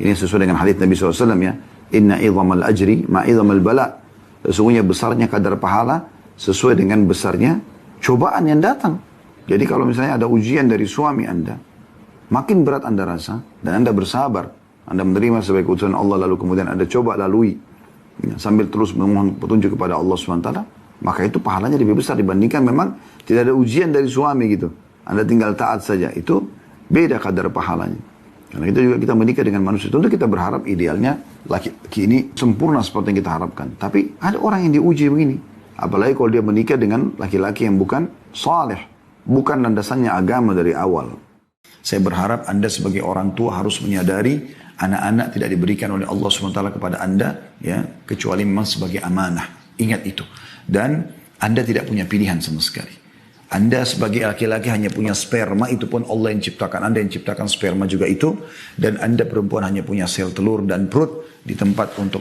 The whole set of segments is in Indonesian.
Ini sesuai dengan hadits Nabi SAW ya. Inna idhamal ajri ma'idhamal bala. Sesungguhnya besarnya kadar pahala sesuai dengan besarnya cobaan yang datang. Jadi kalau misalnya ada ujian dari suami Anda, makin berat Anda rasa, dan Anda bersabar, Anda menerima sebagai keputusan Allah, lalu kemudian Anda coba lalui, ya, sambil terus memohon petunjuk kepada Allah SWT, maka itu pahalanya lebih besar dibandingkan memang tidak ada ujian dari suami gitu. Anda tinggal taat saja, itu beda kadar pahalanya. Karena itu juga kita menikah dengan manusia, tentu kita berharap idealnya laki-laki ini sempurna seperti yang kita harapkan. Tapi ada orang yang diuji begini. Apalagi kalau dia menikah dengan laki-laki yang bukan saleh, bukan landasannya agama dari awal. Saya berharap Anda sebagai orang tua harus menyadari anak-anak tidak diberikan oleh Allah SWT kepada Anda, ya, kecuali memang sebagai amanah. Ingat itu. Dan Anda tidak punya pilihan sama sekali. Anda sebagai laki-laki hanya punya sperma, itu pun Allah yang ciptakan. Anda yang ciptakan sperma juga itu. Dan Anda perempuan hanya punya sel telur dan perut di tempat untuk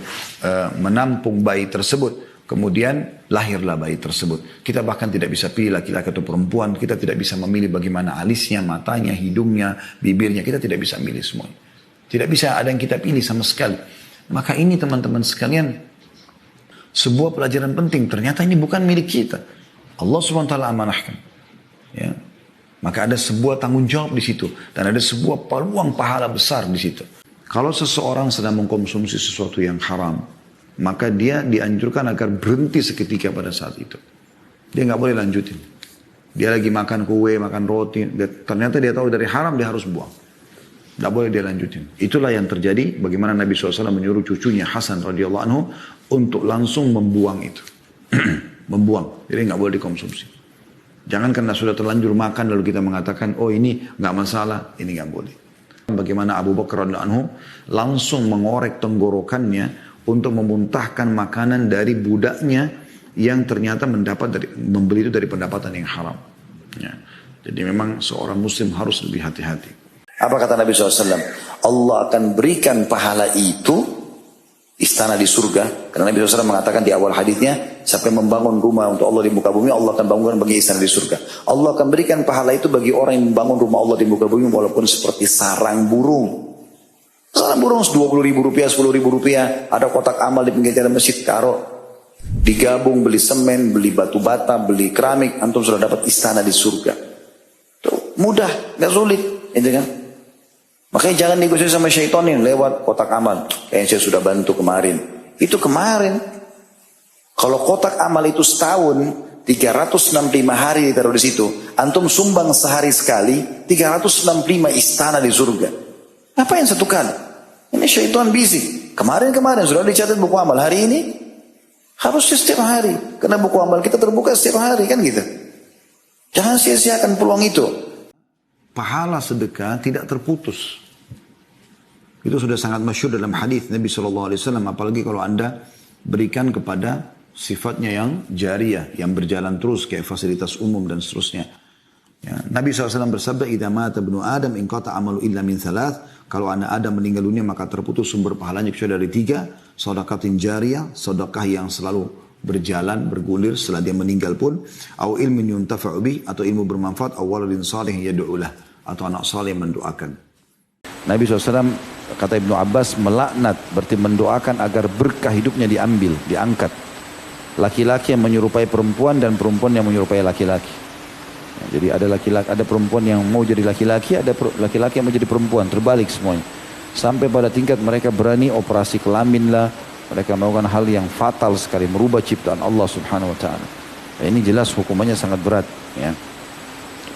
menampung bayi tersebut. Kemudian lahirlah bayi tersebut. Kita bahkan tidak bisa pilih laki-laki atau perempuan. Kita tidak bisa memilih bagaimana alisnya, matanya, hidungnya, bibirnya. Kita tidak bisa milih semuanya. Tidak bisa ada yang kita pilih sama sekali. Maka ini teman-teman sekalian, sebuah pelajaran penting. Ternyata ini bukan milik kita. Allah SWT amanahkan. Ya. Maka ada sebuah tanggung jawab di situ. Dan ada sebuah peluang pahala besar di situ. Kalau seseorang sedang mengkonsumsi sesuatu yang haram, maka dia dianjurkan agar berhenti seketika pada saat itu. Dia nggak boleh lanjutin. Dia lagi makan kue, makan roti. Ternyata dia tahu dari haram, dia harus buang. Nggak boleh dia lanjutin. Itulah yang terjadi bagaimana Nabi SAW menyuruh cucunya Hasan radhiyallahu anhu untuk langsung membuang itu. Membuang. Jadi nggak boleh dikonsumsi. Jangan karena sudah terlanjur makan lalu kita mengatakan, oh ini nggak masalah, ini nggak boleh. Bagaimana Abu Bakar radhiyallahu anhu langsung mengorek tenggorokannya untuk memuntahkan makanan dari budaknya yang ternyata membeli itu dari pendapatan yang haram. Ya. Jadi memang seorang muslim harus lebih hati-hati. Apa kata Nabi SAW? Allah akan berikan pahala itu istana di surga. Karena Nabi SAW mengatakan di awal hadisnya, siapa yang membangun rumah untuk Allah di muka bumi, Allah akan bangunkan bagi istana di surga. Allah akan berikan pahala itu bagi orang yang membangun rumah Allah di muka bumi walaupun seperti sarang burung. Sarang burung 20 ribu rupiah, 10 ribu rupiah, ada kotak amal di pinggir jalan masjid, taruh. Digabung, beli semen, beli batu bata, beli keramik, antum sudah dapat istana di surga. Tuh, mudah, gak sulit, gitu kan? Makanya jangan negosiasi sama syaitan yang lewat kotak amal. Yang saya sudah bantu kemarin. Itu kemarin. Kalau kotak amal itu setahun, 365 hari ditaruh di situ. Antum sumbang sehari sekali, 365 istana di surga. Apa yang satu kali? Ini syaitan busy. Kemarin-kemarin sudah dicatat buku amal. Hari ini harusnya setiap hari. Karena buku amal kita terbuka setiap hari, kan gitu. Jangan sia-siakan peluang itu. Pahala sedekah tidak terputus. Itu sudah sangat masyhur dalam hadis Nabi SAW. Apalagi kalau Anda berikan kepada sifatnya yang jariyah, yang berjalan terus kayak fasilitas umum dan seterusnya. Ya, Nabi SAW bersabda, "Idza mata ibnu Adam inqata amalu illa min thalath." Kalau anak Adam meninggal dunia maka terputus sumber pahalanya kecuali dari 3, sedekatin jariyah, sedekah yang selalu berjalan, bergulir setelah dia meninggal pun, au ilmin yuntafa'u bih, atau ilmu bermanfaat, au waladin salih yad'u lah, atau anak saleh yang mendoakan. Nabi SAW kata Ibnu Abbas melaknat, berarti mendoakan agar berkah hidupnya diambil, diangkat. Laki-laki yang menyerupai perempuan dan perempuan yang menyerupai laki-laki. Jadi ada laki-laki, ada perempuan yang mau jadi laki-laki, ada laki-laki yang mau jadi perempuan, terbalik semuanya. Sampai pada tingkat mereka berani operasi kelamin lah, mereka melakukan hal yang fatal sekali, merubah ciptaan Allah Subhanahu Wa Taala. Ini jelas hukumannya sangat berat. Ya.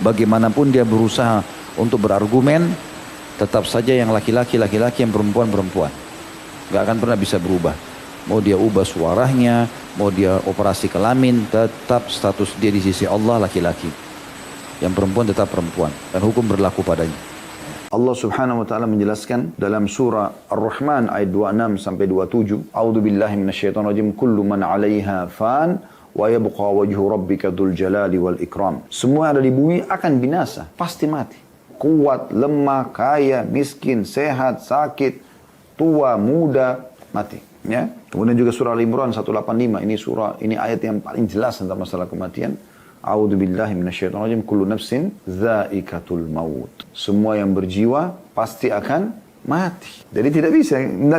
Bagaimanapun dia berusaha untuk berargumen, tetap saja yang laki-laki, yang perempuan. Gak akan pernah bisa berubah. Mau dia ubah suaranya, mau dia operasi kelamin, tetap status dia di sisi Allah laki-laki. Yang perempuan tetap perempuan. Dan hukum berlaku padanya. Allah Subhanahu wa taala menjelaskan dalam surah Ar-Rahman ayat 26 sampai 27, "A'udzu billahi minasyaitonir rajim, kullu man 'alaiha fan wa yabqa wajhu rabbika dzul jalali wal ikram." Semua yang ada di bumi akan binasa, pasti mati. Kuat, lemah, kaya, miskin, sehat, sakit, tua, muda, mati, ya. Kemudian juga surah Al-Imran 185, ini ayat yang paling jelas tentang masalah kematian. A'udzu billahi minasyaitonir rajim, kullu nafsin dza'ikatul maut. Semua yang berjiwa pasti akan mati. Jadi tidak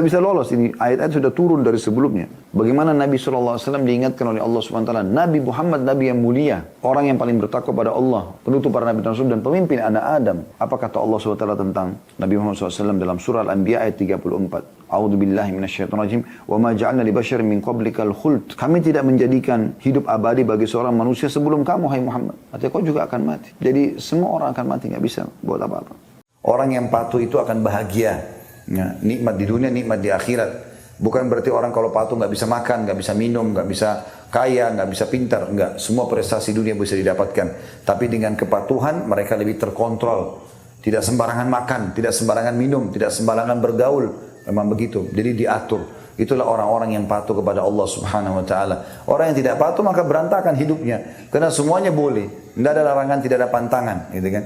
bisa lolos ini. Ayat-ayat sudah turun dari sebelumnya. Bagaimana Nabi SAW diingatkan oleh Allah SWT. Nabi Muhammad, Nabi yang mulia. Orang yang paling bertakwa pada Allah. Penutup para Nabi dan Rasul dan pemimpin anak Adam. Apa kata Allah SWT tentang Nabi Muhammad SAW dalam surah Al-Anbiya ayat 34. A'udzu billahi minasyaitonir rajim. Wa ma ja'alna li basyarin min qablikal khuld. Kami tidak menjadikan hidup abadi bagi seorang manusia sebelum kamu, hai Muhammad. Artinya kau juga akan mati. Jadi semua orang akan mati, nggak bisa buat apa-apa. Orang yang patuh itu akan bahagia. Ya, nikmat di dunia, nikmat di akhirat. Bukan berarti orang kalau patuh nggak bisa makan, nggak bisa minum, nggak bisa kaya, nggak bisa pintar. Enggak, semua prestasi dunia bisa didapatkan. Tapi dengan kepatuhan mereka lebih terkontrol. Tidak sembarangan makan, tidak sembarangan minum, tidak sembarangan bergaul. Memang begitu. Jadi diatur. Itulah orang-orang yang patuh kepada Allah Subhanahu Wa Taala. Orang yang tidak patuh maka berantakan hidupnya. Karena semuanya boleh. Tidak ada larangan, tidak ada pantangan, gitu kan?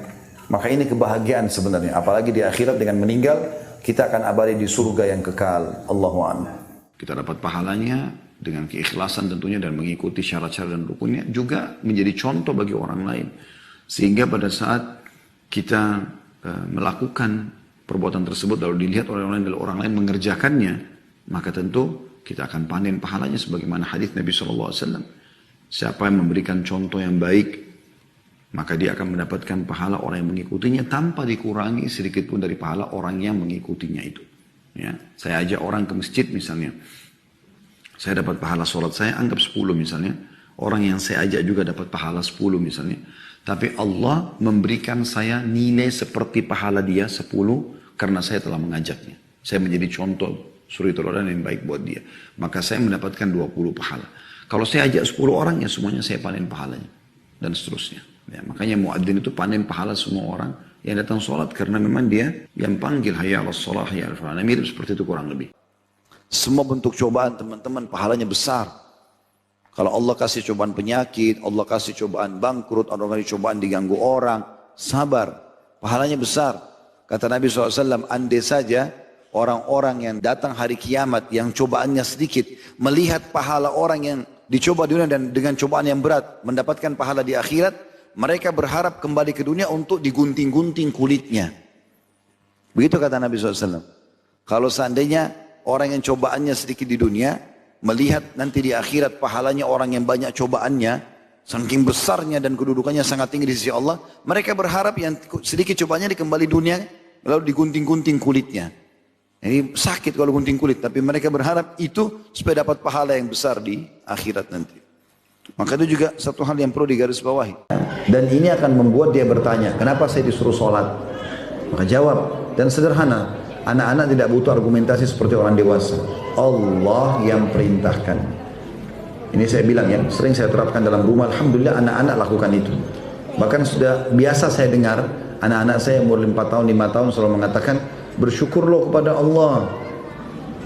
Maka ini kebahagiaan sebenarnya. Apalagi di akhirat dengan meninggal, kita akan abadi di surga yang kekal. Allahu a'lam. Kita dapat pahalanya dengan keikhlasan tentunya dan mengikuti syarat-syarat dan rukunnya. Juga menjadi contoh bagi orang lain. Sehingga pada saat kita melakukan perbuatan tersebut lalu dilihat oleh orang lain dan orang lain mengerjakannya, maka tentu kita akan panen pahalanya sebagaimana hadis Nabi SAW. Siapa yang memberikan contoh yang baik, maka dia akan mendapatkan pahala orang yang mengikutinya tanpa dikurangi sedikit pun dari pahala orang yang mengikutinya itu. Ya, saya ajak orang ke masjid misalnya, saya dapat pahala sholat saya anggap 10 misalnya, orang yang saya ajak juga dapat pahala 10 misalnya, tapi Allah memberikan saya nilai seperti pahala dia 10 karena saya telah mengajaknya. Saya menjadi contoh suri teladan yang baik buat dia, maka saya mendapatkan 20 pahala. Kalau saya ajak 10 orang ya semuanya saya panen pahalanya dan seterusnya. Ya, makanya muadzin itu panen pahala semua orang yang datang sholat karena memang dia yang panggil hayya 'alas shalah hayya 'alal falah. Mirip seperti itu kurang lebih. Semua bentuk cobaan teman-teman pahalanya besar. Kalau Allah kasih cobaan penyakit, Allah kasih cobaan bangkrut, Allah kasih cobaan diganggu orang, sabar, pahalanya besar. Kata Nabi SAW, andai saja orang-orang yang datang hari kiamat yang cobaannya sedikit, melihat pahala orang yang dicoba di dunia dan dengan cobaan yang berat, mendapatkan pahala di akhirat, mereka berharap kembali ke dunia untuk digunting-gunting kulitnya. Begitu kata Nabi SAW. Kalau seandainya orang yang cobaannya sedikit di dunia, melihat nanti di akhirat pahalanya orang yang banyak cobaannya, saking besarnya dan kedudukannya sangat tinggi di sisi Allah, mereka berharap yang sedikit cobaannya dikembali dunia, lalu digunting-gunting kulitnya. Ini sakit kalau gunting kulit, tapi mereka berharap itu supaya dapat pahala yang besar di akhirat nanti. Maka itu juga satu hal yang perlu digarisbawahi. Dan ini akan membuat dia bertanya, kenapa saya disuruh sholat? Maka jawab, dan sederhana, anak-anak tidak butuh argumentasi seperti orang dewasa. Allah yang perintahkan. Ini saya bilang ya, sering saya terapkan dalam rumah, alhamdulillah anak-anak lakukan itu. Bahkan sudah biasa saya dengar, anak-anak saya umur 4 tahun, 5 tahun selalu mengatakan, bersyukurlah kepada Allah.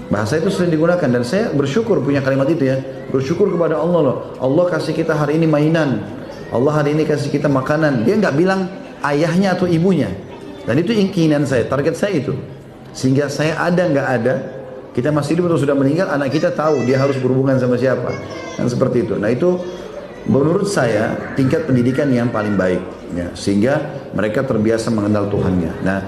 Bahasa itu sering digunakan dan saya bersyukur punya kalimat itu ya. Bersyukur kepada Allah loh. Allah kasih kita hari ini mainan. Allah hari ini kasih kita makanan. Dia nggak bilang ayahnya atau ibunya. Dan itu keinginan saya, target saya itu. Sehingga saya ada nggak ada, kita masih hidup atau sudah meninggal, anak kita tahu dia harus berhubungan sama siapa. Dan seperti itu. Nah itu menurut saya tingkat pendidikan yang paling baik. Ya, sehingga mereka terbiasa mengenal Tuhannya. Nah,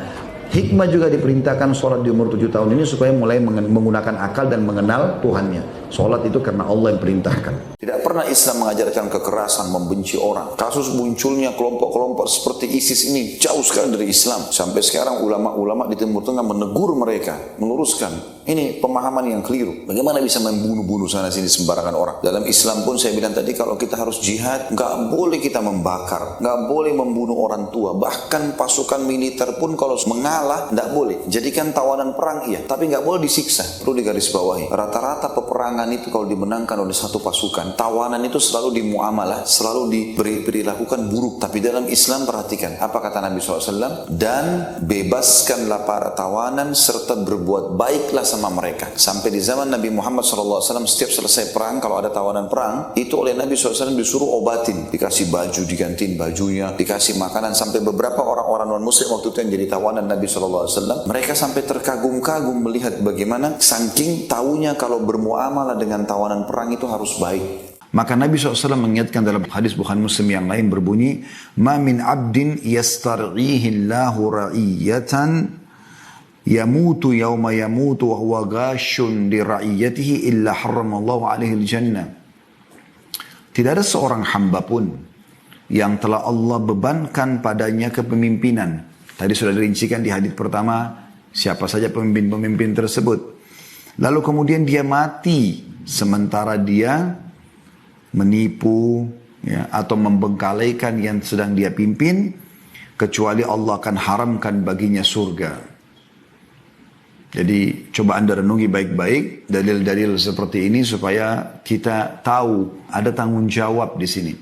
hikmah juga diperintahkan sholat di umur 7 tahun ini supaya mulai menggunakan akal dan mengenal Tuhannya. Sholat itu karena Allah yang perintahkan. Tidak pernah Islam mengajarkan kekerasan, membenci orang. Kasus munculnya kelompok-kelompok seperti ISIS ini jauh sekali dari Islam. Sampai sekarang ulama-ulama di Timur Tengah menegur mereka, meluruskan. Ini pemahaman yang keliru. Bagaimana bisa membunuh-bunuh sana sini sembarangan orang? Dalam Islam pun saya bilang tadi kalau kita harus jihad, nggak boleh kita membakar, nggak boleh membunuh orang tua. Bahkan pasukan militer pun kalau mengalah, nggak boleh. Jadikan tawanan perang iya, tapi nggak boleh disiksa. Perlu digarisbawahi. Rata-rata peperangan itu kalau dimenangkan oleh satu pasukan, tawanan itu selalu dimuamalah, selalu dilakukan buruk. Tapi dalam Islam perhatikan, apa kata Nabi SAW? Dan bebaskanlah para tawanan serta berbuat baiklah sama mereka. Sampai di zaman Nabi Muhammad SAW setiap selesai perang, kalau ada tawanan perang, itu oleh Nabi SAW disuruh obatin. Dikasih baju, digantiin bajunya, dikasih makanan. Sampai beberapa orang-orang non-muslim waktu itu yang jadi tawanan Nabi SAW, mereka sampai terkagum-kagum melihat bagaimana saking tahunya kalau bermuamalah dengan tawanan perang itu harus baik. Maka Nabi SAW mengingatkan dalam hadis Bukhari Muslim yang lain berbunyi, "Ma min 'abdin yastar'ihi Allahu ra'iyatan yamutu yawma yamutu wa huwa ghashun li ra'iyatihi illa harramallahu alaihi al-jannah. Tidak ada seorang hamba pun yang telah Allah bebankan padanya kepemimpinan. Tadi sudah dirincikan di hadis pertama siapa saja pemimpin-pemimpin tersebut. Lalu kemudian dia mati sementara dia menipu ya, atau membengkalaikan yang sedang dia pimpin, kecuali Allah akan haramkan baginya surga. Jadi coba Anda renungi baik-baik dalil-dalil seperti ini supaya kita tahu ada tanggung jawab di sini.